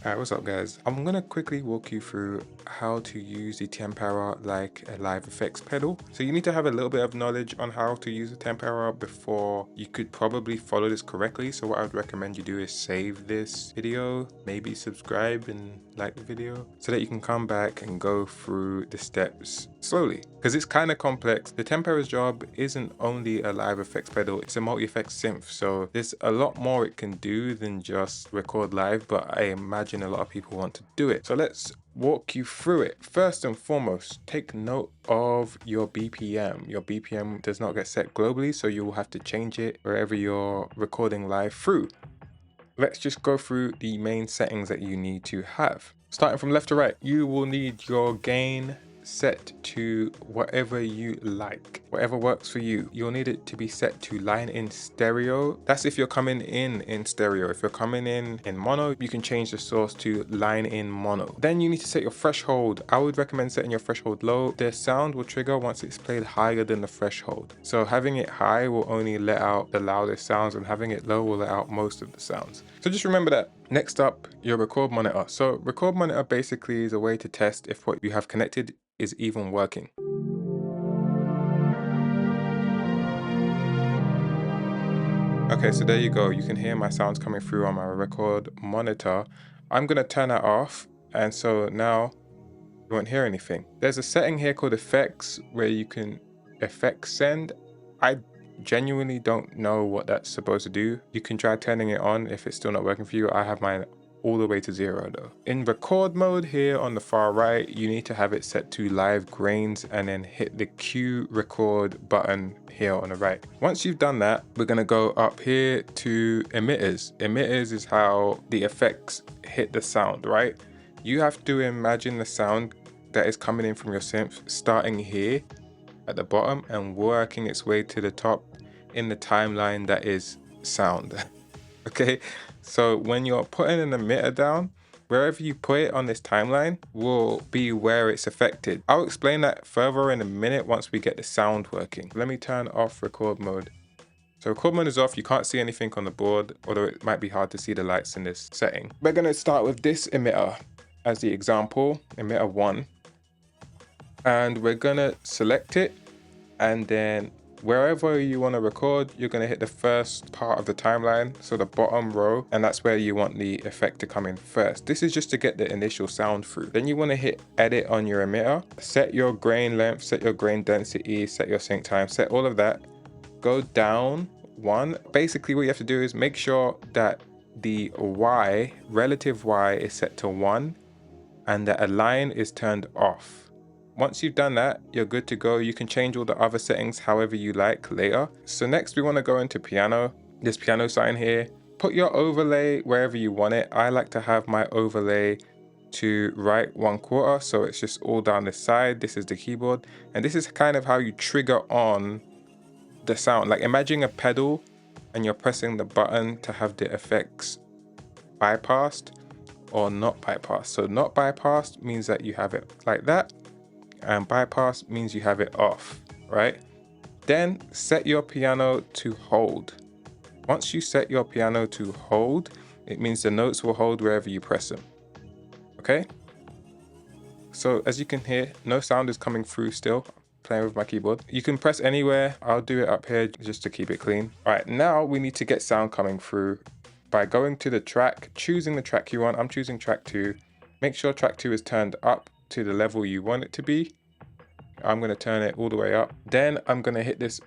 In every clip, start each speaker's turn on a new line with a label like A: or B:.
A: Alright, what's up guys? I'm gonna quickly walk you through how to use the Tempera like a live effects pedal. So you need to have a little bit of knowledge on how to use the Tempera before you could probably follow this correctly. So what I would recommend you do is save this video, maybe subscribe and like the video so that you can come back and go through the steps slowly, because it's kind of complex. The Tempera's job isn't only a live effects pedal, it's a multi-effects synth, so there's a lot more it can do than just record live, but I imagine a lot of people want to do it. So let's walk you through it. First and foremost, take note of your BPM. Your BPM does not get set globally, so you will have to change it wherever you're recording live through. Let's just go through the main settings that you need to have. Starting from left to right, you will need your gain set to whatever you like, whatever works for you. You'll need it to be set to line in stereo. That's if you're coming in stereo. If you're coming in mono, you can change the source to line in mono. Then you need to set your threshold. I would recommend setting your threshold low. The sound will trigger once it's played higher than the threshold. So having it high will only let out the loudest sounds, and having it low will let out most of the sounds. So just remember that. Next up, your record monitor. So record monitor basically is a way to test if what you have connected is even working. Okay, so there you go. You can hear my sounds coming through on my record monitor. I'm gonna turn that off, and so now you won't hear anything. There's a setting here called effects where you can effects send. I genuinely don't know what that's supposed to do. You can try turning it on if it's still not working for you. I have mine all the way to 0 though. In record mode here on the far right, you need to have it set to live grains and then hit the Q record button here on the right. Once you've done that, we're gonna go up here to emitters. Emitters is how the effects hit the sound, right? You have to imagine the sound that is coming in from your synth starting here at the bottom and working its way to the top in the timeline that is sound. Okay, so when you're putting an emitter down, wherever you put it on this timeline will be where it's affected. I'll explain that further in a minute once we get the sound working. Let me turn off record mode. So record mode is off, you can't see anything on the board, although it might be hard to see the lights in this setting. We're gonna start with this emitter as the example, emitter 1. And we're gonna select it, and then wherever you want to record, you're going to hit the first part of the timeline, so the bottom row, and that's where you want the effect to come in first. This is just to get the initial sound through. Then you want to hit edit on your emitter, set your grain length, set your grain density, set your sync time, set all of that. Go down 1. Basically what you have to do is make sure that the Y, relative Y, is set to 1 and that align is turned off. Once you've done that, you're good to go. You can change all the other settings however you like later. So next we want to go into piano. This piano sign here. Put your overlay wherever you want it. I like to have my overlay to right 1/4, so it's just all down this side. This is the keyboard, and this is kind of how you trigger on the sound. Like imagine a pedal and you're pressing the button to have the effects bypassed or not bypassed. So not bypassed means that you have it like that, and bypass means you have it off, right? Then set your piano to hold. Once you set your piano to hold, it means the notes will hold wherever you press them, okay? So as you can hear, no sound is coming through still, playing with my keyboard. You can press anywhere. I'll do it up here just to keep it clean. All right, now we need to get sound coming through by going to the track, choosing the track you want. I'm choosing track 2. Make sure track 2 is turned up to the level you want it to be. I'm going to turn it all the way up. Then I'm going to hit this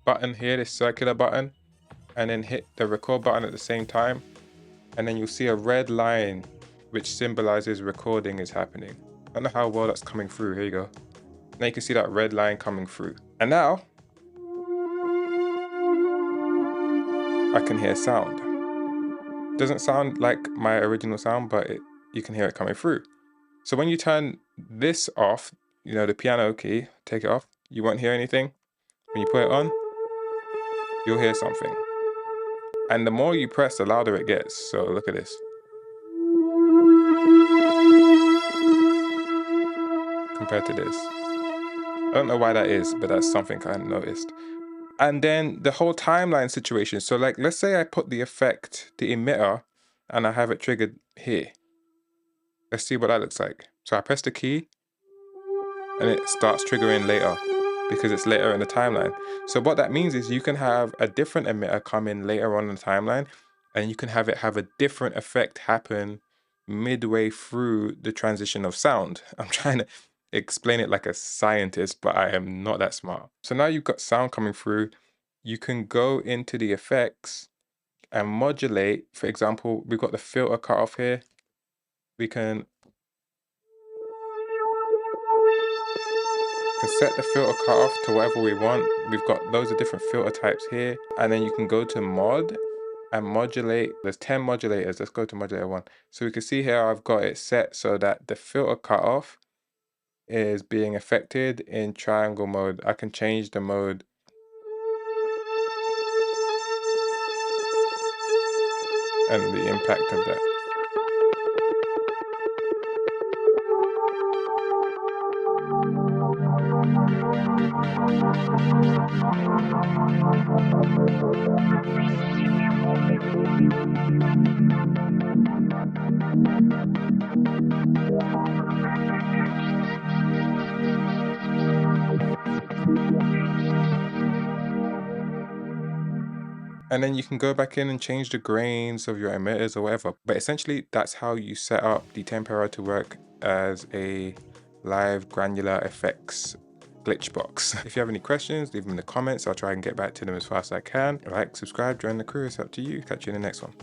A: button here, this circular button, and then hit the record button at the same time. And then you'll see a red line which symbolizes recording is happening. I don't know how well that's coming through. Here you go. Now you can see that red line coming through. And now I can hear sound. Doesn't sound like my original sound, but you can hear it coming through. So when you turn this off, you know, the piano key, take it off, you won't hear anything. When you put it on, you'll hear something. And the more you press, the louder it gets. So look at this. Compared to this. I don't know why that is, but that's something I noticed. And then the whole timeline situation. So like, let's say I put the effect, the emitter, and I have it triggered here. Let's see what that looks like. So I press the key and it starts triggering later because it's later in the timeline. So what that means is you can have a different emitter come in later on in the timeline, and you can have it have a different effect happen midway through the transition of sound. I'm trying to explain it like a scientist, but I am not that smart. So now you've got sound coming through. You can go into the effects and modulate. For example, we've got the filter cutoff here. We can set the filter cutoff to whatever we want. We've got loads of different filter types here, and then you can go to mod and modulate. There's 10 modulators. Let's go to modulator 1. So we can see here I've got it set so that the filter cutoff is being affected in triangle mode. I can change the mode. And the impact of that. And then you can go back in and change the grains of your emitters or whatever. But essentially, that's how you set up the Tempera to work as a live granular effects glitch box. If you have any questions, leave them in the comments. I'll try and get back to them as fast as I can. Like, subscribe, join the crew. It's up to you. Catch you in the next one.